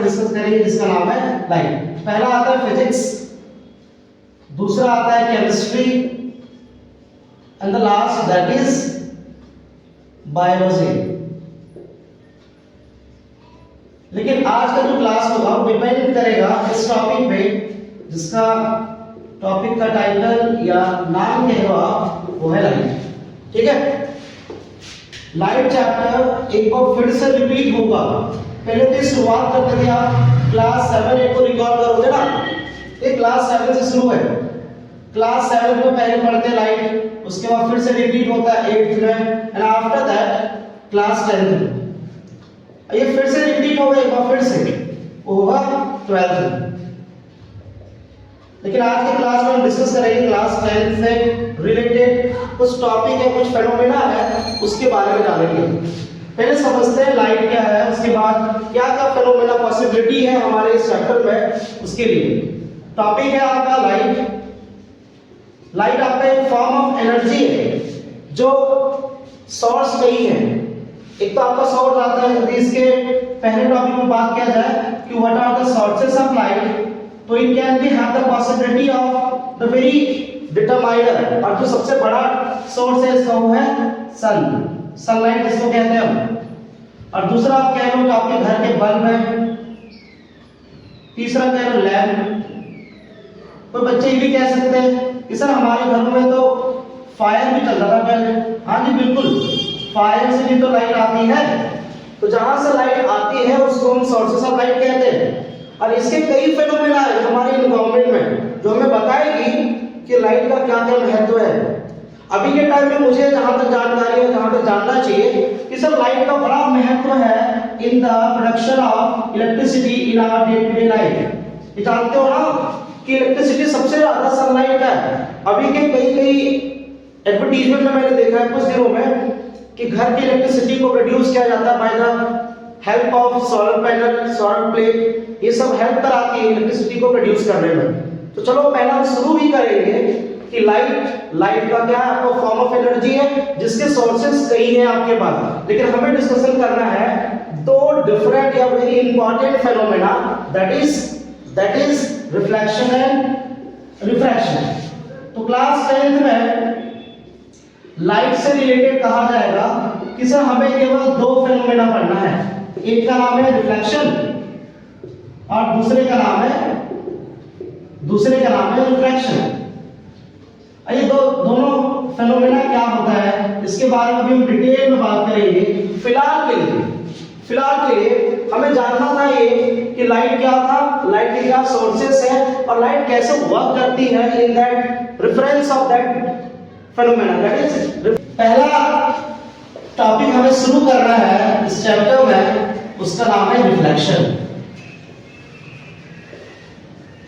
Discuss करेंगे जिसका नाम है लाइट। पहला आता है फिजिक्स, दूसरा आता है chemistry and the last that is biology. लेकिन आज का जो क्लास होगा वो डिपेंड करेगा इस टॉपिक पे, जिसका टॉपिक का टाइटल या नाम कहेगा वो है लाइट। ठीक है, लाइट चैप्टर एक बार फिर से रिपीट होगा। पहले तो शुरुआत करते थे आप क्लास 7 8 को रिकॉल करोगे ना, ये क्लास 7 से शुरू है। क्लास 7 में पहले पढ़ते लाइट, उसके बाद फिर से रिपीट होता है 8th में and after that class 10th में। ये फिर से रिपीट होगा एक बार फिर से, वो होगा 12th में। लेकिन आज के क्लास में हम डिस्कस करेंगे क्लास 10 से रिलेटेड कुछ टॉपिक है, कुछ फेनोमेना है, उसके बारे में जानेंगे। पहले समझते हैं लाइट क्या है, उसके बाद क्या क्या फेनोमेना पॉसिबिलिटी है हमारे इस चैप्टर में, उसके लिए टॉपिक है आपका लाइट। लाइट आपका एक फॉर्म ऑफ एनर्जी है जो सोर्स कई है। एक तो आपका सोर्स आता है, यदि इसके पहले टॉपिक में बात किया जाए कि what are the sources of light, तो it can be have the possibility of the very determiner, और जो सबसे बड़ा सोर्स है इसका वो है सन, सनलाइट जिसको कहते हैं हम। और दूसरा आप कह लो कि आपके घर के बल्ब है, तीसरा कह लो लैम्प। कोई बच्चे ये भी कह सकते हैं कि सर हमारे घरों में तो फायर भी चल रहा था पहले। हाँ जी बिल्कुल, फायर से भी तो लाइट आती है, तो जहां से लाइट आती है उसको हम सोर्सेस ऑफ लाइट कहते हैं। और इसके कई फेनोमेना है हमारे एनवायरनमेंट में जो हमें बताएगी कि लाइट का क्या क्या महत्व है। अभी के टाइम में मुझे जहां तक जानकारी है, जहां तक जानना चाहिए कि सर लाइट का बड़ा महत्व है in the production of electricity in our day to day life. ये जानते हो ना कि इलेक्ट्रिसिटी सबसे ज्यादा सनलाइट का है। अभी के कई एडवर्टीजमेंट में मैंने देखा है कुछ दिनों में कि घर की इलेक्ट्रिसिटी को प्रोड्यूस किया जाता है by the help of solar panel, solar plate, ये सब हेल्प कराती है इलेक्ट्रिसिटी को प्रोड्यूस करने में। तो चलो पहला शुरू भी करेंगे कि लाइट का क्या है, आपका फॉर्म ऑफ एनर्जी है जिसके सोर्सेस कई हैं आपके पास। लेकिन हमें डिस्कशन करना है दो डिफरेंट या very important phenomena, that is reflection and refraction. तो क्लास 10th में लाइट से रिलेटेड कहा जाएगा कि सर हमें केवल दो फेनोमेना पढ़ना है, एक का नाम है रिफ्लेक्शन और दूसरे का नाम है रिफ्रैक्शन। ये दोनों फेनोमेना क्या होता है इसके बारे में भी हम डिटेल में बात करेंगे। फिलहाल के लिए हमें जानना था ये कि लाइट क्या था, लाइट के क्या सोर्सेस है और लाइट कैसे वर्क करती है in that reference of that phenomena. That is पहला टॉपिक हमें शुरू करना है इस चैप्टर में, उसका नाम है रिफ्लेक्शन।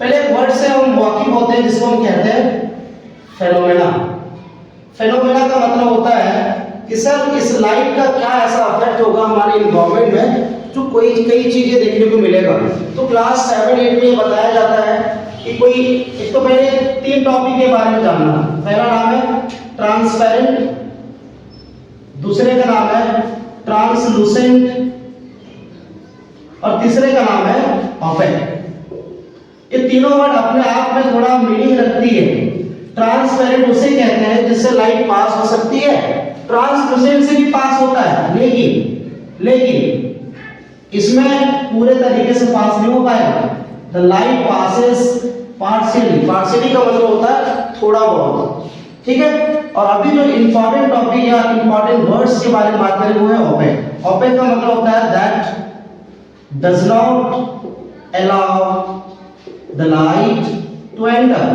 पहले एक वर्ड से हम वाकिफ होते हैं जिसको हम कहते हैं फेनोमेना। फेनोमेना का मतलब होता है कि सर इस लाइट का क्या ऐसा इफेक्ट होगा हमारे एनवायरनमेंट में जो कई चीजें देखने को मिलेगा। तो क्लास 7 8 में बताया जाता है कि कोई एक तो पहले 3 टॉपिक के बारे में जानना। पहला नाम है ट्रांसपेरेंट, दूसरे का नाम है ट्रांसलूसेंट और तीसरे का नाम है ऑपेक। ये तीनों वर्ड अपने आप में थोड़ा मीनिंग रखती है। ट्रांसपेरेंट उसे कहते हैं जिससे लाइट पास हो सकती है, ट्रांसलूसेंट से भी पास होता है, लेकिन इसमें पूरे तरीके से पास नहीं हो पाएगा। द लाइट पासेस पार्शियली का मतलब होता है थोड़ा बहुत, ठीक है। और अभी जो इंपॉर्टेंट टॉपिक या इंपॉर्टेंट वर्ड्स के बारे में बात करें वो है ओपेक। ओपेक का मतलब होता है that does not allow the light to enter.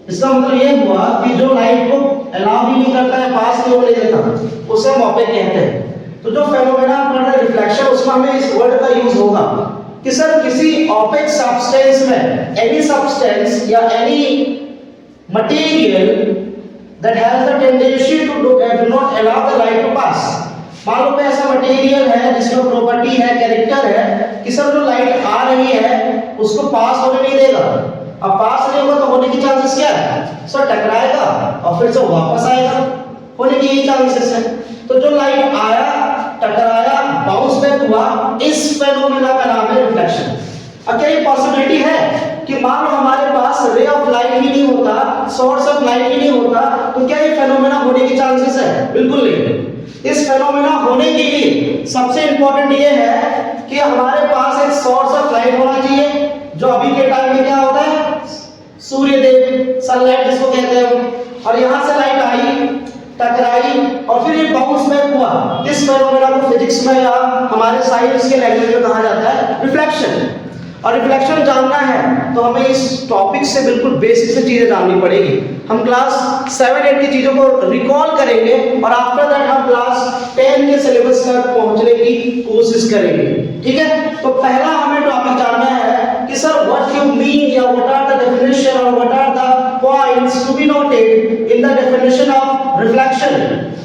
इसका मतलब ये हुआ कि जो लाइट को अलाउ भी नहीं करता है, पास नहीं होने देता, उसे हम ओपेक कहते हैं। तो जो फेनोमेना पढ़ रहे रिफ्लेक्शन, उसमें हमें इस वर्ड का यूज होगा कि सर किसी ओपेक सब्सटेंस में एनी सब्सटेंस या any material that has the tendency to do not allow the light to pass। मान लो कोई ऐसा मटेरियल है जिसमें प्रॉपर्टी है, कैरेक्टर है कि सर जो लाइट आ रही है उसको पास होने नहीं देगा। अब पास नहीं होगा तो होने की चांसेस क्या है, सर टकराएगा और फिर से वापस आएगा, होने की यही चांसेस है। तो जो लाइट आया, टकराया, बाउंस बैक हुआ, इस फेनोमेना का नाम है मान लो हमारे पास रे ऑफ लाइट ही नहीं होता, सोर्स ऑफ लाइट ही नहीं होता, तो क्या ये फेनोमेना होने के चांसेस है? बिल्कुल नहीं। इस फेनोमेना होने के लिए सबसे इंपॉर्टेंट ये है कि हमारे पास एक सोर्स ऑफ लाइट होना चाहिए, जो अभी के टाइम में क्या होता है? सूर्य देव, सनलाइट जिसको कहते हैं। और यहां से लाइट आई, टकराई और फिर ये बाउंस बैक हुआ। इस फेनोमेना को फिजिक्स में या हमारे साइंस के लैंग्वेज में कहा जाता है रिफ्लेक्शन। और रिफ्लेक्शन जानना है तो हमें इस टॉपिक से बिल्कुल बेसिक से चीजें जाननी पड़ेगी। हम क्लास 7-8 की चीजों को रिकॉल करेंगे और आफ्टर दैट हम क्लास 10 के सिलेबस तक पहुंचने की कोशिश करेंगे। ठीक है, तो पहला हमें टॉपिक जानना है कि सर व्हाट यू मीन या व्हाट आर द डेफिनेशन और what are the points to be noted in the definition of reflection.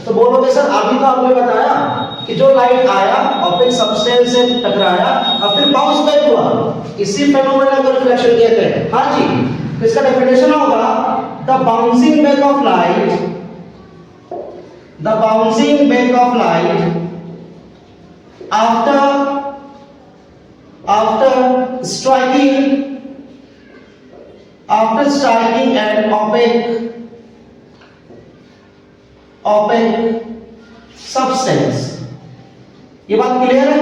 तो बोलोगे सर अभी तो आपने बताया कि जो लाइट आया ऑपेक सब्सटेंस से टकराया और फिर बाउंस बैक हुआ, इसी फेनोमेना को रिफ्लेक्शन कहते हैं। हाँ जी, इसका डेफिनेशन होगा the bouncing back of light, the bouncing back of light after striking an opaque substance। ये बात क्लियर है?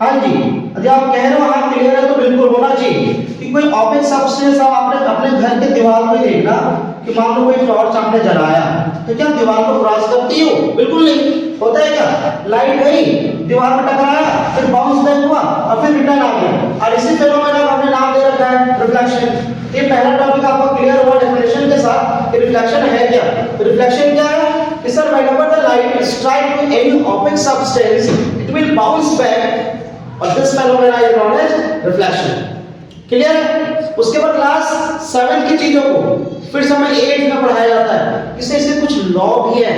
हाँ जी, यदि आप कह रहे हो हाँ क्लियर है तो बिल्कुल होना चाहिए कि कोई ऑपेक सब्सटेंस आपने अपने घर के दीवार पे देखना कि मान लो कोई टॉर्च आपने जलाया तो क्या दीवार को क्रॉस करती हो? बिल्कुल नहीं। होता है क्या? लाइट गई, दीवार में टकराया, फिर बाउंस बैक हुआ और फिर रिटर्न आ गया। और इसी फेनोमेना का हमने नाम दे रखा है रिफ्लेक्शन। ये पहला टॉपिक आपको क्लियर हुआ डेफिनेशन के साथ कि रिफ्लेक्शन है क्या। रिफ्लेक्शन क्या है? कि sir whenever the light strike to any opaque substance it will bounce back और this phenomena is known as reflection। Clear है? उसके बाद क्लास 7 की चीजों को फिर से हमें 8 में पढ़ाया जाता है। इससे कुछ लॉ भी है,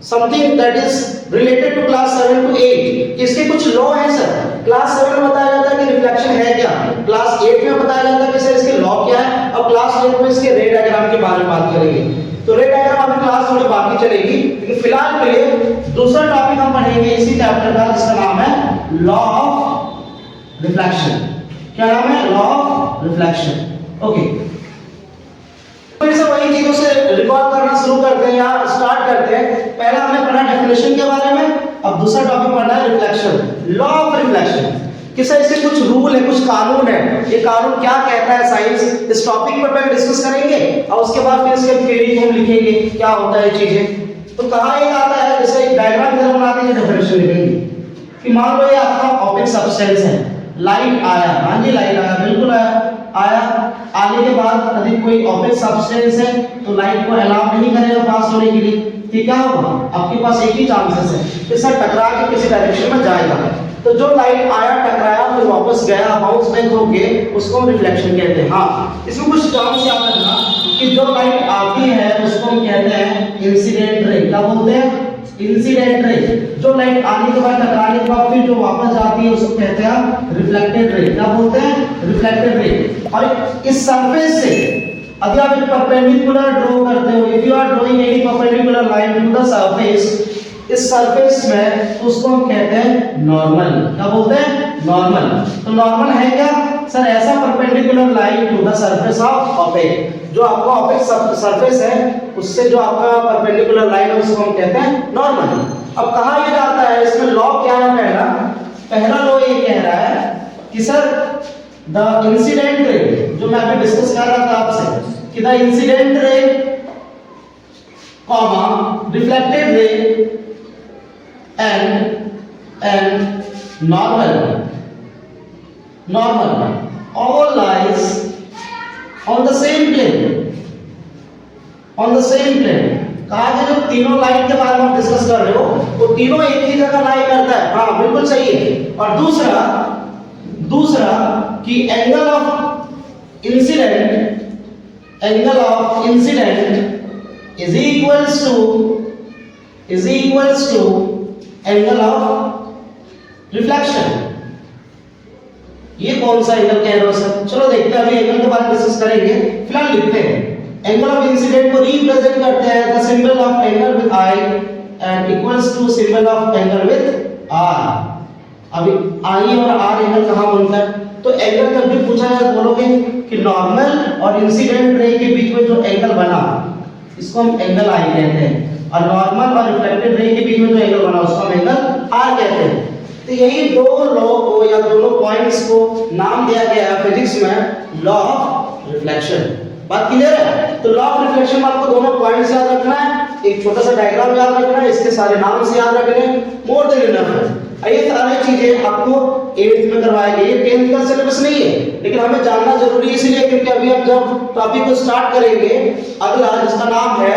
something that is related to class 7 to 8। इसके कुछ लॉ है सर। क्लास 7 में बताया जाता है कि रिफ्लेक्शन है क्या, क्लास 8 में बताया जाता है कि सर इसके लॉ क्या है, और क्लास 8 में इसके रे डायग्राम के बारे में बात करेंगे। तो रे डायग्राम अभी क्लास थोड़ी बाकी चलेगी, लेकिन फिलहाल के लिए दूसरा टॉपिक हम पढ़ेंगे इसी चैप्टर का, जिसका नाम है लॉ ऑफ रिफ्लेक्शन। क्या नाम है? Law of reflection. ओके, फिर से वही चीजों से रिकॉल करना शुरू करते हैं या स्टार्ट करते हैं। पहला हमने पढ़ा डेफिनेशन के बारे में, अब दूसरा टॉपिक पढ़ना है रिफ्लेक्शन, लॉ ऑफ रिफ्लेक्शन। कि सर इसके कुछ रूल है, कुछ कानून है, ये कानून क्या कहता है साइंस, इस टॉपिक पर पहले डिस्कस करेंगे और उसके बाद फिर इसके थ्योरी हम लिखेंगे क्या होता है चीजें। तो कहाँ ये आता है, जैसे एक डायग्राम की तरह बनाते हैं, डेफिनेशन लिखेंगे कि मान लो ये आपका ऑपेक सब्सटेंस है, लाइट आया, हाँ जी लाइट आया, बिल्कुल आया। आने के बाद यदि कोई ऑपेक सब्सटेंस है तो लाइट को अलाउ नहीं करेगा पास होने के लिए। ठीक, क्या होगा? आपके पास एक ही चांसेस है कि सर टकरा के किसी डायरेक्शन में जाएगा। तो जो लाइट आया, टकराया, फिर वापस गया, बाउंस बैक होके, उसको हम रिफ्लेक्शन कहते हैं। हाँ, इसमें कुछ टर्म्स याद रखना कि जो लाइट आती है उसको हम कहते हैं इंसिडेंट रे। क्या बोलते हैं? Incident ray. जो लाइट आने के बाद, टकराने के बाद फिर जो वापस जाती है उसको कहते हैं रिफ्लेक्टेड रे। क्या बोलते हैं? Reflected ray. और इस सरफेस से यदि आप एक परपेंडिकुलर ड्रॉ करते हो, if you are drawing any perpendicular line to the surface, इस सरफेस में उसको हम कहते हैं नॉर्मल। क्या बोलते हैं? नॉर्मल। तो नॉर्मल है क्या सर? ऐसा perpendicular line to the surface of opaque, जो आपका ऑपेक सरफेस है उससे जो आपका परपेंडिकुलर लाइन है उसको हम कहते हैं नॉर्मल। अब कहाँ ये जाता है, इसमें लॉ क्या है? पहला लॉ ये कह रहा है कि सर द इंसिडेंट रे, जो मैं अभी डिस्कस कर रहा था आपसे कि the incident ray comma reflected ray and normal all lies on the same plane। कहा कि जो तीनों लाइन के बारे में आप डिस्कस कर रहे हो वो तीनों एक ही जगह लाई करता है। हाँ बिल्कुल सही है। और दूसरा कि angle of incident is equals to angle of reflection. ये कौन सा एंगल कह रहे हो सर? चलो देखते हैं, अभी एंगल के बारे में डिस्कस करेंगे, फिलहाल लिखते हैं। एंगल ऑफ इंसिडेंट को रिप्रेजेंट करते हैं the symbol of angle with I and equals to symbol of angle with R. अभी आई और आर एंगल कहां बनता है? तो एंगल जब भी पूछा है बोलोगे कि नॉर्मल और इंसिडेंट रे के बीच में जो एंगल बना इसको हम एंगल आई कहते हैं, और नॉर्मल और रिफ्लेक्टेड रे के बीच में जो एंगल बना उसको हम एंगल आर कहते हैं। तो यही दो लॉ को या दोनों पॉइंट्स को नाम दिया गया है फिजिक्स में लॉ ऑफ रिफ्लेक्शन। बात क्लियर है? तो लॉ ऑफ रिफ्लेक्शन में आपको दोनों पॉइंट्स याद रखना है, एक छोटा सा डायग्राम याद रखना है, इसके सारे नाम से याद रखने, मोर देन इनफ है। ये सारी चीजें आपको 8th में करवाई गई है, 10th का सिलेबस नहीं है, लेकिन हमें जानना जरूरी है इसलिए क्योंकि अभी हम जब टॉपिक को स्टार्ट करेंगे अगला जिसका नाम है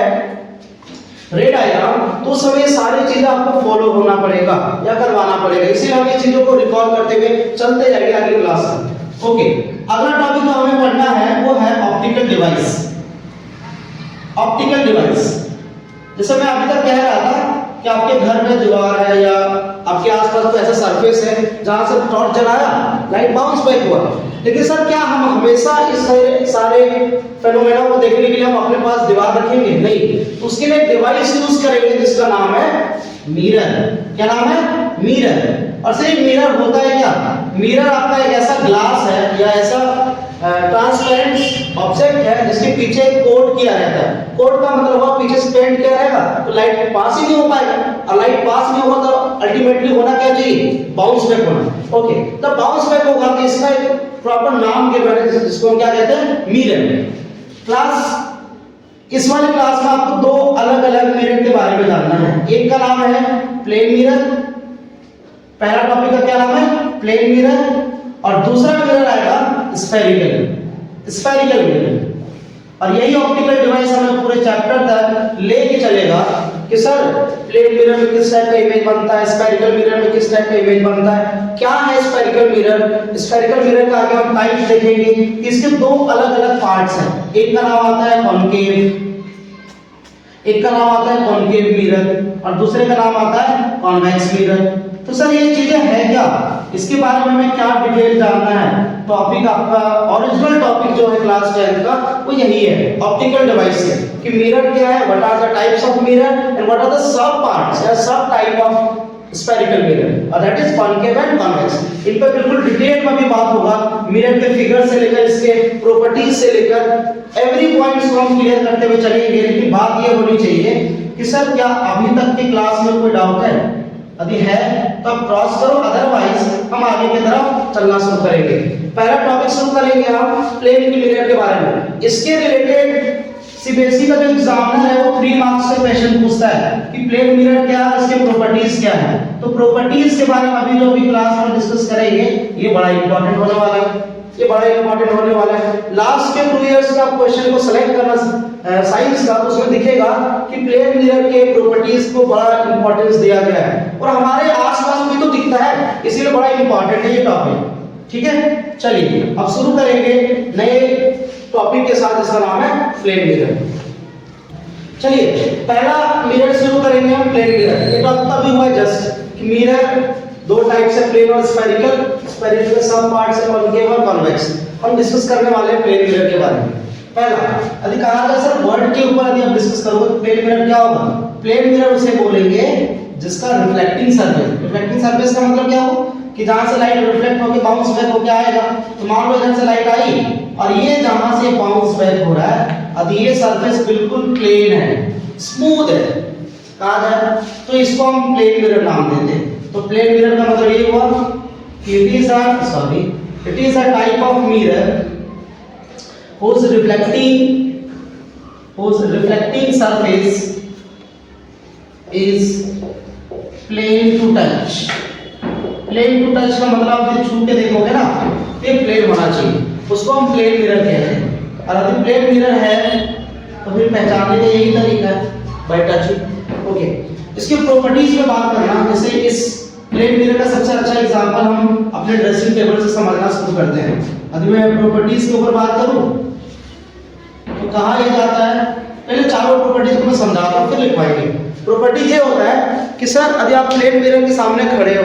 रे डायग्राम, तो उस समय सारी चीजें आपको फॉलो होना पड़ेगा या करवाना पड़ेगा, इसीलिए हम ये चीजों को रिकॉल करते हुए चलते जाएंगे अगली क्लास में। ओके, अगला टॉपिक जो हमें पढ़ना है वो है ऑप्टिकल डिवाइस। ऑप्टिकल डिवाइस, जैसे मैं अभी तक कह रहा था कि आपके घर में दीवार है या आपके आसपास कोई ऐसा सरफेस है जहां से टॉर्च जलाया लाइट बाउंस बैक हुआ, लेकिन सर क्या हम हमेशा इस सारे फेनोमेना को देखने के लिए हम अपने पास दीवार रखेंगे? नहीं, तो उसके लिए डिवाइस यूज करेंगे जिसका नाम है मिरर। क्या नाम है? मिरर। और सर मिरर होता है क्या? मिरर आपका एक ऐसा ग्लास है या ऐसा ट्रांसपेरेंट ऑब्जेक्ट है जिसके पीछे कोट किया रहता है। कोट का मतलब हुआ पीछे से पेंट किया रहेगा तो लाइट पास ही नहीं हो पाएगा, और लाइट पास नहीं होगा तो अल्टीमेटली होना क्या चाहिए? बाउंस बैक होना। ओके, तो बाउंस बैक होगा तो इसका एक प्रॉपर नाम के बैठे जिसको हम क्या कहते हैं? मिरर। क्लास इस वाली क्लास में आपको दो अलग अलग मिरर के बारे में जानना है। एक का नाम है प्लेन मिरर, पहला टॉपिक का क्या नाम है? प्लेन मिरर, और दूसरा मिरर आएगा स्फेरिकल मिरर। और यही ऑप्टिकल डिवाइस हमें पूरे चैप्टर तक लेके चलेगा कि सर प्लेन मिरर में किस टाइप का इमेज बनता है, स्फेरिकल मिरर में किस टाइप का इमेज बनता है, क्या है स्फेरिकल मिरर। स्फेरिकल मिरर का आगे हम टाइप्स देखेंगे कि इसके दो अलग अलग पार्ट्स हैं, एक का नाम आता है कॉनकेव, एक का नाम आता है कॉनकेव मिरर और दूसरे का नाम आता है कॉन्वेक्स मिरर। तो सर ये चीजें हैं क्या, इसके बारे में हमें क्या डिटेल जानना है? टॉपिक आपका ओरिजिनल टॉपिक जो है क्लास 10 का वो यही है, ऑप्टिकल डिवाइस है कि मिरर क्या है, what are the types of mirror and what are the sub parts या sub type of spherical mirror, और that is concave and convex. इन पर बिल्कुल डिटेल में भी बात होगा, मिरर के फिगर से लेकर इसके प्रॉपर्टीज से लेकर एवरी पॉइंट्स को हम क्लियर करते हुए चलेंगे। लेकिन बात ये होनी चाहिए कि सर क्या अभी तक की क्लास में कोई डाउट है? यदि है तो आप क्रॉस करो, अदरवाइज हम आगे की तरफ चलना शुरू करेंगे। पहला टॉपिक शुरू करेंगे हम प्लेन मिरर के बारे में। इसके रिलेटेड सीबीएसई का जो एग्जामिनर है वो 3 मार्क्स से क्वेश्चन पूछता है कि प्लेन मिरर क्या है, इसके प्रॉपर्टीज क्या है। तो प्रॉपर्टीज के बारे में अभी जो भी क्लास में डिस्कस करेंगे ये बड़ा इंपॉर्टेंट होने वाला है, ये बड़ा इंपॉर्टेंट होने वाला है। लास्ट के 2 इयर्स का क्वेश्चन को सेलेक्ट करना साइंस का, तो उसमें दिखेगा कि प्लेन मिरर के प्रॉपर्टीज को बड़ा इंपॉर्टेंस दिया गया है और हमारे आसपास भी तो दिखता है, इसीलिए बड़ा इंपॉर्टेंट है ये टॉपिक। ठीक है, चलिए अब शुरू करेंगे नए टॉपिक के साथ जिसका नाम है प्लेन मिरर। चलिए पहला मिरर शुरू करेंगे हम प्लेन मिरर। ये टॉपिक अभी हुआ जस्ट कि मिरर दो टाइप से, प्लेन और स्फेरिकल। स्फेरिकल के सब पार्ट्स है कॉनकेव और कॉन्वेक्स। हम डिस्कस करने वाले हैं प्लेन मिरर के बारे में। पहला यदि कहा जाए सर वर्ड के ऊपर यदि आप डिस्कस करोगे तो प्लेन मिरर क्या होगा? प्लेन मिरर उसे बोलेंगे जिसका रिफ्लेक्टिंग सरफेस, रिफ्लेक्टिंग सरफेस का मतलब क्या हो कि जहां से लाइट रिफ्लेक्ट होकर बाउंस बैक होकर आएगा। तो मान लो इधर से लाइट आई और ये जहां से बाउंस बैक हो रहा है, अब ये सरफेस बिल्कुल प्लेन है, स्मूथ है कहा जाए, तो इसको हम प्लेन मिरर नाम देते हैं। तो प्लेन मिरर का मतलब ये हुआ कि it is a type of mirror whose reflecting surface is plane to touch। Plane to touch का मतलब आप छू के देखोगे ना तो ये प्लेन होना चाहिए, उसको हम प्लेन मिरर कहते हैं। और यदि प्लेन मिरर है तो फिर पहचानने का यही तरीका है, बाय टचिंग। ओके, इसकी प्रॉपर्टीज में बात करना, जैसे इस प्लेन मिरर का सबसे अच्छा एग्जांपल हम अपने ड्रेसिंग टेबल से समझना शुरू करते हैं। यदि मैं प्रॉपर्टीज के ऊपर बात करूं तो कहा यह जाता है, पहले चारों प्रॉपर्टीज को मैं समझाता हूं फिर लिखवाएंगे। प्रॉपर्टीज ये होता है कि सर यदि आप प्लेन मिरर के सामने खड़े हो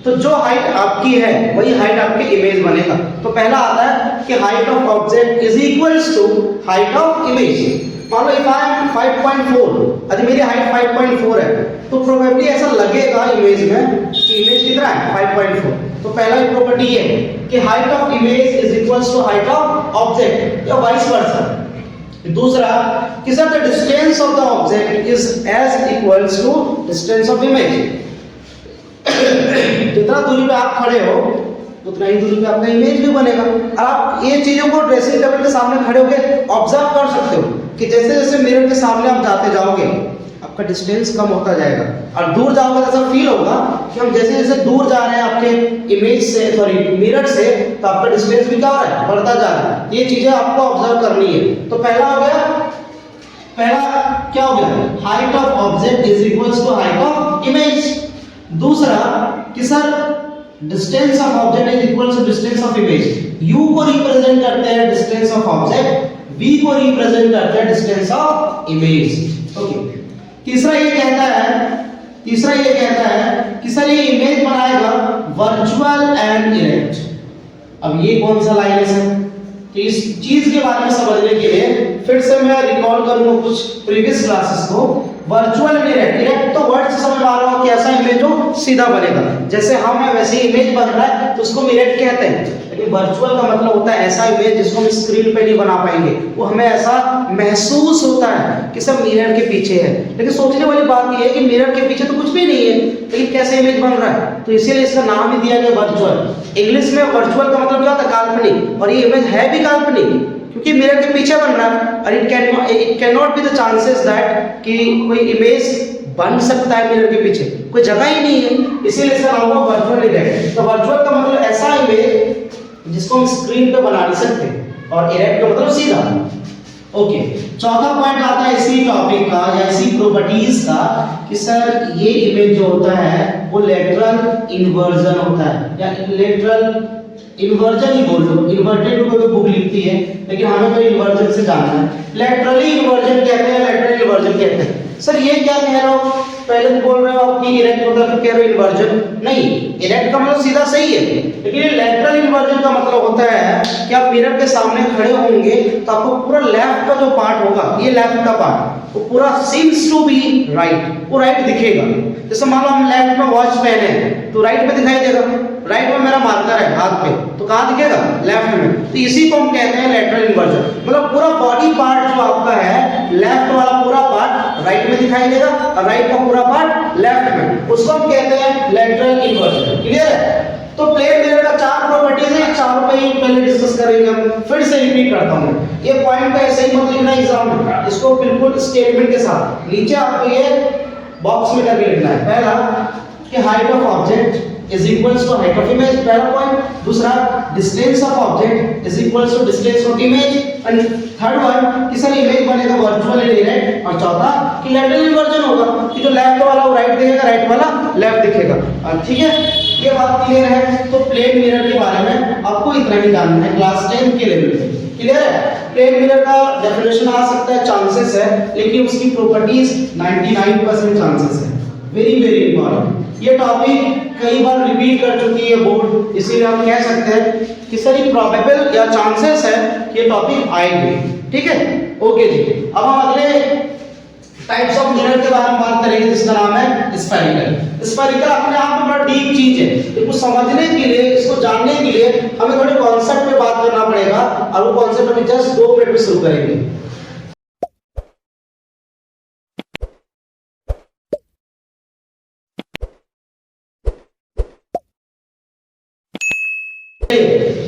तो जो हाइट आपकी है वही हाइट आपके इमेज बनेगा। तो पहला आता है कि height of object is equals to height of image. मान लो इफ आई एम 5.4, यदि मेरी हाइट 5.4 है तो प्रोबेबली ऐसा लगेगा इमेज में कि इमेज कितना है 5.4। तो पहला प्रॉपर्टी ये है कि height of image is equal equals to height of object या वाइस वर्सा। दूसरा कि sir the distance of the object is as equals to distance of image. जितना दूरी पे आप खड़े हो उतना ही दूरी पे आपका इमेज भी बनेगा। आप ये चीजों को ड्रेसिंग टेबल के सामने खड़े होकर ऑब्जर्व कर सकते हो कि जैसे जैसे मिरर के सामने आप जाते जाओगे आपका डिस्टेंस कम होता जाएगा, और दूर जाओगे तो ऐसा फील होगा कि हम जैसे जैसे दूर जा रहे हैं आपके इमेज से, सॉरी मिरर से, तो आपका डिस्टेंस भी क्या हो रहा है, बढ़ता जा रहा है। ये चीजें आपको ऑब्जर्व करनी है। तो पहला हो गया, पहला क्या हो गया, height of object is equals to height of image. दूसरा कि sir distance of object is equals to distance of image. U को रिप्रेजेंट करते हैं डिस्टेंस ऑफ ऑब्जेक्ट, v को रिप्रेजेंट करते हैं डिस्टेंस ऑफ इमेज। ओके। तीसरा ये कहता है कि सर ये इमेज बनाएगा वर्चुअल एंड इरेक्ट। अब ये कौन सा लाइन है सर? तो इस चीज के बारे में समझने के लिए फिर से मैं रिकॉल करूंगा कुछ प्रीवियस क्लासेस को। वर्चुअल एंड इरेक्ट, इरेक्ट तो वर्ड से समझ आ रहा हो कि ऐसा इमेज जो सीधा बनेगा, जैसे हम है वैसे ही इमेज बन रहा है तो उसको हम इरेक्ट कहते हैं। लेकिन वर्चुअल का मतलब होता है ऐसा इमेज जिसको हम स्क्रीन पे नहीं बना पाएंगे, वो हमें ऐसा महसूस होता है कि सब मिरर के पीछे है। लेकिन सोचने वाली बात ये है कि मिरर के पीछे तो कुछ भी नहीं है, लेकिन कैसे इमेज बन रहा है, तो इसीलिए इसका नाम ही दिया गया वर्चुअल। इंग्लिश में वर्चुअल का मतलब क्या होता है, काल्पनिक, और ये इमेज है भी काल्पनिक क्योंकि मिरर के पीछे बन रहा है। और it can not be the chances that कि कोई इमेज बन सकता है मिरर के पीछे, कोई जगह ही नहीं है, इसीलिए इसका नाम हुआ वर्चुअल इरेक्ट। तो वर्चुअल का मतलब ऐसा इमेज जिसको हम स्क्रीन पे बना नहीं सकते, और इरेक्ट का मतलब सीधा। ओके। चौथा पॉइंट आता है इसी टॉपिक का या इसी प्रॉपर्टीज का कि सर ये इमेज जो होता है वो लेटरल इन्वर्जन होता है, या लेटरल इन्वर्जन ही बोल लो, इन्वर्टेड कोई बुक लिखती है, लेकिन हमें तो इन्वर्जन से जानना है। लेटरली इन्वर्जन कहते हैं, लेटरल इन्वर्जन कहते हैं। सर ये क्या कह रहे हो, पहले तो बोल रहे हो आप कि इरेक्ट होता है, फिर कह रहे हो इन्वर्जन। नहीं, इरेक्ट का मतलब सीधा सही है, लेकिन लेटरल इन्वर्जन का मतलब होता है कि आप मिरर के सामने खड़े होंगे तो आपको पूरा लेफ्ट का जो पार्ट होगा, ये लेफ्ट का पार्ट, वो पूरा सीम्स टू बी राइट, वो राइट दिखेगा। जैसे मान लो हम लेफ्ट में वॉच पहने तो राइट में दिखाई देगा, राइट में मेरा मार्कर है हाथ पे तो कहाँ दिखेगा, लेफ्ट में। तो इसी को हम कहते हैं लेटरल इन्वर्जन। मतलब पूरा बॉडी पार्ट जो आपका है, लेफ्ट वाला पूरा पार्ट राइट में दिखाई देगा और राइट का पूरा पार्ट लेफ्ट में, उसको हम कहते हैं लेटरल इन्वर्जन। क्लियर है? तो प्लेन मिरर का चार प्रॉपर्टीज है, चारों पे ही पहले डिस्कस करेंगे हम। फिर से रिपीट करता हूं, ये पॉइंट का ऐसे ही मत लिखना एग्जाम में, इसको बिल्कुल स्टेटमेंट के साथ नीचे आपको ये बॉक्स में करके लिखना है। पहला कि height of object is equals to height of image, पहला पॉइंट। दूसरा distance of object is equals to distance of image, and third one कि सर इमेज बनेगा वर्चुअल एंड इरेक्ट, और चौथा कि लेटरल इन्वर्जन होगा कि जो लेफ्ट वाला वो राइट दिखेगा, राइट वाला लेफ्ट दिखेगा। ठीक है, ये बात क्लियर है। तो प्लेन मिरर के बारे में आपको इतना ही जानना है क्लास 10 के लेवल पे। क्लियर है? प्लेन मिरर का डेफिनेशन आ सकता है, चांसेस है, लेकिन उसकी प्रॉपर्टीज 99% चांसेस है। Very very important. ये टॉपिक कई बार रिपीट कर चुकी है बोर्ड, इसीलिए हम कह सकते हैं कि सर ये प्रोबेबल या चांसेस है कि ये टॉपिक आएगी। ठीक है, ओके जी। अब हम अगले टाइप्स ऑफ मिरर के बारे में बात करेंगे जिसका नाम है स्फेरिकल। स्फेरिकल अपने आप में बड़ा डीप चीज है, इसको समझने के लिए, इसको जानने के लिए हमें थोड़े कॉन्सेप्ट पे बात करना पड़ेगा, और वो कॉन्सेप्ट हम जस्ट 2 मिनट में शुरू करेंगे।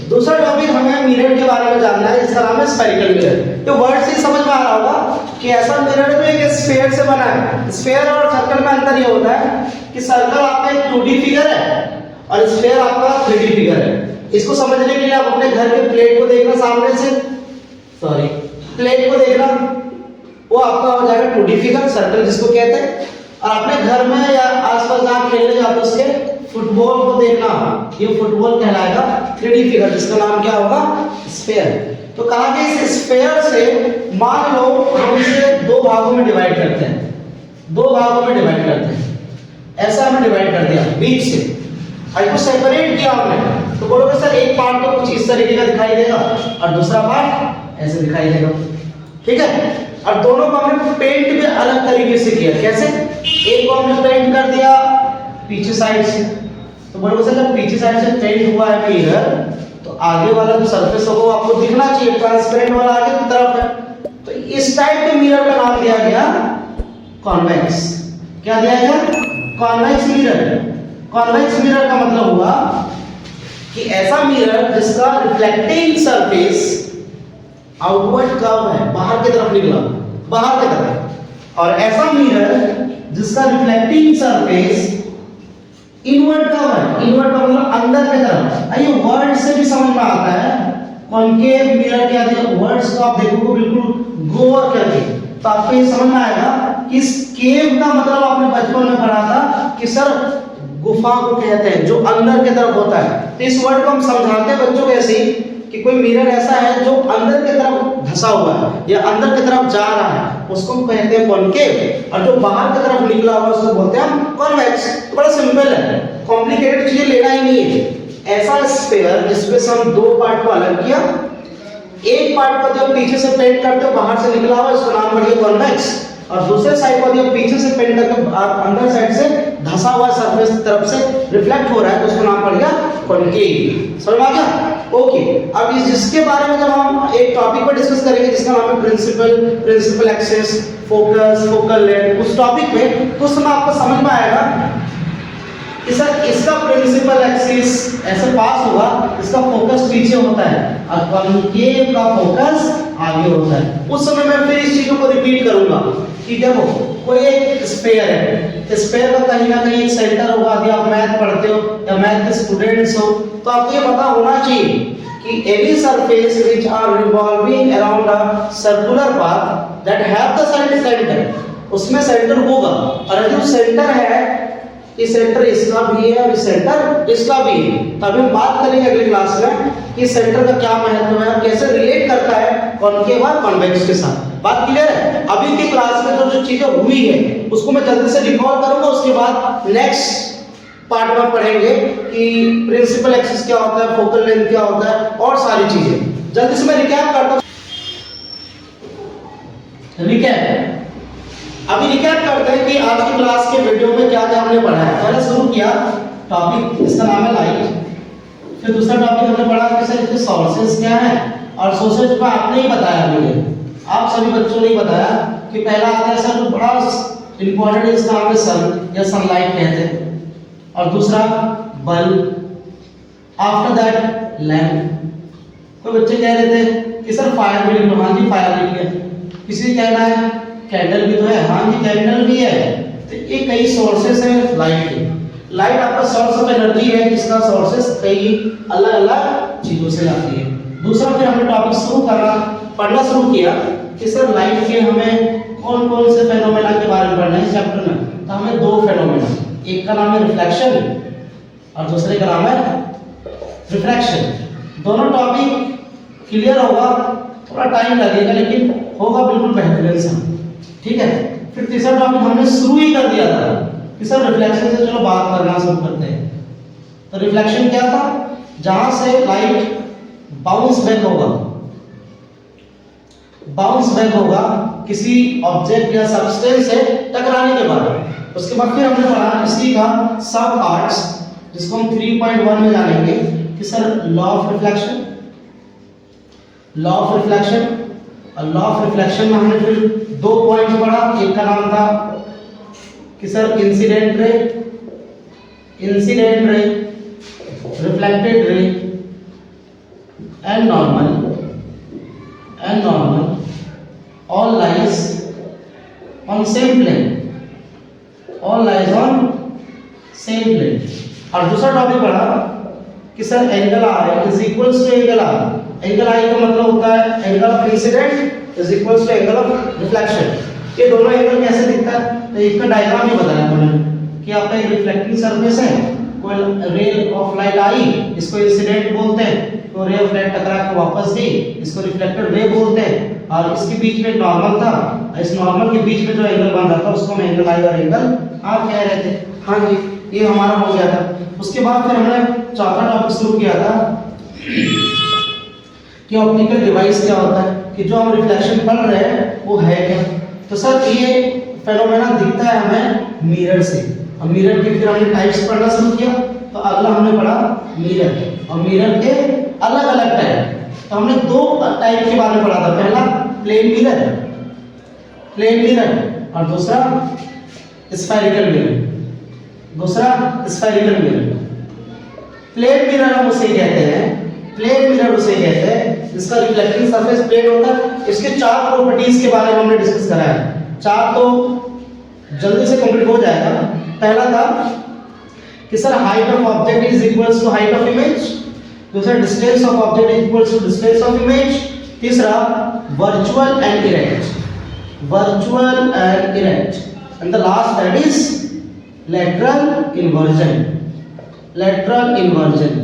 दूसरा टॉपिक हमें मिरर के बारे में जानना है, इसका नाम है स्फेरिकल मिरर। तो वर्ड से समझ में आ रहा होगा कि ऐसा मिरर है जो एक स्फीयर से बना है। स्फीयर और सर्कल में अंतर ये होता है कि सर्कल आपका एक 2D फिगर है और स्फीयर आपका 3D फिगर है। इसको समझने के लिए आप अपने घर के प्लेट को देखना, सामने से प्लेट को देखना, वो आपका हो जाएगा 2D फिगर, सर्कल जिसको कहते हैं। और अपने घर में या आसपास जहाँ खेलने जाते उसके फुटबॉल को देखना, ये फुटबॉल कहलाएगा 3D फिगर, जिसका नाम क्या होगा, स्फीयर। तो कहा कि इस स्फीयर से मान लो हम इसे 2 भागों में डिवाइड करते हैं, 2 भागों में डिवाइड करते हैं। ऐसा हमने डिवाइड कर दिया बीच से, इसको सेपरेट किया हमने, तो बोलोगे सर एक पार्ट तो कुछ इस तरीके का दिखाई देगा और दूसरा पार्ट ऐसे दिखाई देगा। ठीक है, और दोनों को हमने पेंट भी अलग तरीके से किया। कैसे? एक को हमने पेंट कर दिया पीछे साइड से, तो बोलोगे सर जब पीछे साइड से पेंट हुआ है मिरर, तो आगे वाला जो सरफेस होगा वो आपको दिखना चाहिए, ट्रांसपेरेंट वाला आगे की तरफ है, तो इस टाइप के मिरर का नाम दिया गया कॉन्वेक्स। क्या दिया गया? Convex mirror. कॉन्वेक्स मिरर का मतलब हुआ कि ऐसा मिरर जिसका रिफ्लेक्टिंग सरफेस आउटवर्ड कर्व है, बाहर की तरफ निकला, बाहर की तरफ, और ऐसा मिरर जिसका रिफ्लेक्टिंग सरफेस इनवर्ड कर्व है। इनवर्ड का मतलब अंदर की तरफ। आइए वर्ड से भी समझ में आता है। कॉन्केव मिरर क्या है, वर्ड्स को आप देखोगे बिल्कुल गौर करके तो आपको ये समझ में आएगा कि इस केव का मतलब आपने बचपन में पढ़ा था कि सर गुफा को कहते हैं जो अंदर की तरफ होता है। तो इस वर्ड को हम समझाते हैं बच्चों को ऐसे ही कि कोई मिरर ऐसा है जो अंदर की तरफ धंसा हुआ है या अंदर की तरफ जा रहा है, उसको हम कहते हैं कॉन्केव, और जो बाहर की तरफ निकला हुआ उसको बोलते हैं हम कॉन्वेक्स। तो बड़ा सिंपल है, कॉम्प्लिकेटेड चीजें लेना ही नहीं है। ऐसा स्फीयर जिसमें से हम दो पार्ट को अलग किया, एक पार्ट को जब पीछे से पेंट करते हो बाहर से निकला हुआ उसका नाम पड़ गया कॉन्वेक्स, और दूसरे साइड को जब पीछे से पेंट करके अंदर साइड से धंसा हुआ सरफेस की तरफ से रिफ्लेक्ट हो रहा है तो उसका नाम पड़ गया कॉन्केव। समझ आ गया? ओके, अब जिसके बारे में जब हम एक टॉपिक पर डिस्कस करेंगे जिसका नाम है principal axis, focus, focal length, उस टॉपिक पे तो उस समय आपको समझ में आएगा कि सर इसका प्रिंसिपल एक्सिस ऐसे पास हुआ, इसका फोकस पीछे होता है और कॉन्केव का फोकस आगे होता है। उस समय मैं फिर इस चीजों को रिपीट करूंगा कि देखो कोई एक स्फीयर है, स्फीयर का कहीं ना कहीं एक सेंटर होगा। यदि आप मैथ पढ़ते हो या मैथ के स्टूडेंट्स हो तो आपको ये पता होना चाहिए कि any surface which are revolving around a circular path that have the centre, उसमें सेंटर होगा। और जो सेंटर है, इस सेंटर इसका भी है और इस सेंटर इसका भी है। तो अभी हम बात करेंगे अगली क्लास में कि सेंटर का क्या महत्व है, कैसे रिलेट करता है कॉन्केव और कॉन्वेक्स के साथ। बात क्लियर है? अभी की क्लास में जो चीजें हुई है उसको मैं जल्दी से रिकॉल करूंगा, उसके बाद नेक्स्ट पार्ट में पढ़ेंगे कि प्रिंसिपल एक्सिस क्या होता है, फोकल लेंथ क्या होता है और सारी चीजें। जल्दी से मैं रिकैप करता हूं। अभी रिकैप करते हैं कि आज की क्लास के वीडियो में क्या क्या हमने पढ़ा है। पहले शुरू किया टॉपिक, इसका नाम है लाइट। फिर दूसरा टॉपिक हमने पढ़ा कि सर इसके सोर्सेज क्या है, और सोर्सेज को आपने ही बताया मुझे, आप सभी बच्चों ने ही बताया कि पहला आता है सर बड़ा इंपॉर्टेंट, इसका नाम है सन या सनलाइट कहते हैं, और दूसरा बल्ब, आफ्टर दैट लैंप। कोई बच्चे कह रहे थे कि सर फायर भी लिख लो। हाँ जी फायर लिख लिया। किसी कहना है कैंडल भी तो है। हाँ जी कैंडल भी है। तो ये कई सोर्सेस है लाइट के। लाइट आपका सोर्स ऑफ एनर्जी है जिसका सोर्सेस कई अलग अलग चीजों से आती है। दूसरा फिर हमने टॉपिक पढ़ना शुरू किया कि सर लाइट के हमें कौन कौन से फेनोमेना के बारे में पढ़ना है इस चैप्टर में। तो हमें दो फेनोमेना, एक का नाम है रिफ्लेक्शन और दूसरे का नाम है रिफ्रैक्शन। दोनों टॉपिक क्लियर होगा, थोड़ा टाइम लगेगा लेकिन होगा बिल्कुल बेहतरीन सा। ठीक है। फिर तीसरा टॉपिक हमने शुरू ही कर दिया था कि सर रिफ्लेक्शन से चलो बात करना शुरू करते हैं। तो रिफ्लेक्शन क्या था? जहां से लाइट बाउंस बैक होगा किसी ऑब्जेक्ट या सब्सटेंस से टकराने के बाद। उसके बाद फिर हमने पढ़ा इसी का सब पार्ट्स जिसको हम 3.1 में जानेंगे कि सर लॉ ऑफ रिफ्लेक्शन और लॉ ऑफ रिफ्लेक्शन में हमने फिर दो पॉइंट्स पढ़ा। एक का नाम था कि sir incident ray, reflected ray and normal all lies on same plane, और दूसरा टॉपिक पढ़ा कि sir angle I is equals to angle R। Angle I का मतलब होता है angle of incident is equals to angle of reflection. ये दोनों एंगल कैसे दिखता है? तो इसका डायग्राम ही बताया मैंने कि आपका एक रिफ्लेक्टिंग सरफेस है, कोई रे ऑफ लाइट आई, इसको इंसिडेंट बोलते हैं, तो रे ऑफ लाइट टकरा के वापस गई, इसको रिफ्लेक्टेड रे बोलते हैं, और इसके बीच में नॉर्मल था, इस नॉर्मल के बीच में जो एंगल बन रहा था उसको हम एंगल आई और एंगल आर कह रहे थे। हाँ जी, ये हमारा हो गया था। उसके बाद फिर हमने चौथा टॉपिक शुरू किया था कि ऑप्टिकल डिवाइस क्या होता है, कि जो हम रिफ्लेक्शन पढ़ रहे हैं वो है क्या। तो सर ये फेनोमेना दिखता है हमें मिरर से, और मिरर के फिर हमने टाइप्स पढ़ना शुरू किया। तो अगला हमने पढ़ा मिरर, और मिरर के अलग अलग टाइप। तो हमने दो टाइप के बारे में पढ़ा था, पहला प्लेन मिरर और दूसरा स्फेरिकल मिरर। प्लेन मिरर हम उसे कहते हैं, जिसका रिफ्लेक्टिंग सरफेस प्लेन होता है। इसके 4 प्रॉपर्टीज के बारे में हमने डिस्कस करा है। 4 तो जल्दी से कंप्लीट हो जाएगा। पहला था कि sir height of object is equals to height of image, दूसरा distance of object is equals to distance of image, तीसरा virtual and erect, and the last that is lateral inversion.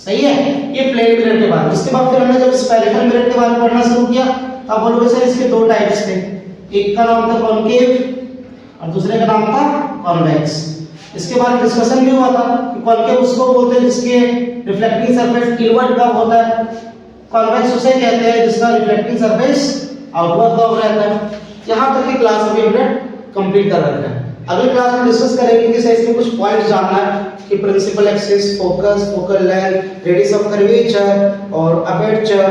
सही है, ये प्लेन मिरर के बाद। उसके बाद फिर हमने जब स्फेरिकल मिरर के बारे में पढ़ना शुरू किया, तब बोलोगे सर इसके 2 टाइप्स थे, एक का नाम था कॉनकेव और दूसरे का नाम था कॉन्वेक्स। इसके बारे में डिस्कशन भी हुआ था कि कॉनकेव उसको बोलते हैं जिसके रिफ्लेक्टिंग सरफेस इनवर्ट कर्व होता है, कॉन्वेक्स उसे कहते हैं जिसका रिफ्लेक्टिंग सरफेस आउटवर्ड कर्व रहता है। यहाँ तक की क्लास अभी हमने कंप्लीट कर रखा है। अगली क्लास में डिस्कस करेंगे कि इसमें कुछ पॉइंट्स जानना है कि principal axis, focus, focal length, radius of curvature और अपर्चर,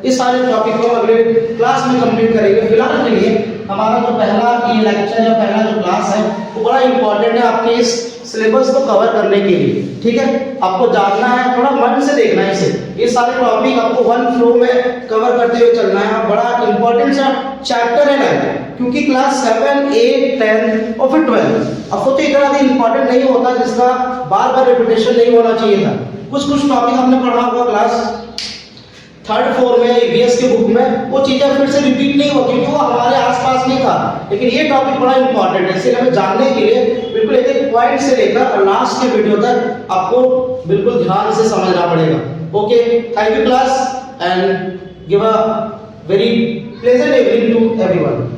इस सारे टॉपिक को अगले क्लास में कंप्लीट करेंगे। फिलहाल के लिए हमारा जो पहला ये लेक्चर या पहला जो क्लास है वो बड़ा इंपॉर्टेंट है आपके इस सिलेबस को कवर करने के लिए। ठीक है, आपको जानना है, थोड़ा मन से देखना है इसे, ये सारे टॉपिक आपको वन फ्लो में कवर करते हुए चलना है। बड़ा इंपॉर्टेंट सा चैप्टर है ना, क्योंकि क्लास 7, 8, 10 और फिर 12 अब तो इतना भी इंपॉर्टेंट नहीं होता जिसका बार बार रिपीटेशन नहीं होना चाहिए था। कुछ टॉपिक हमने पढ़ा होगा क्लास 3rd 4 में ईवीएस के बुक में, वो चीजें फिर से रिपीट नहीं होती क्योंकि वो हमारे आसपास नहीं था। लेकिन ये टॉपिक बड़ा इंपॉर्टेंट है, इसलिए हमें जानने के लिए बिल्कुल एक पॉइंट से लेकर और लास्ट के वीडियो तक आपको बिल्कुल ध्यान से समझना पड़ेगा। Okay, thank you class and give a very pleasant evening to everyone.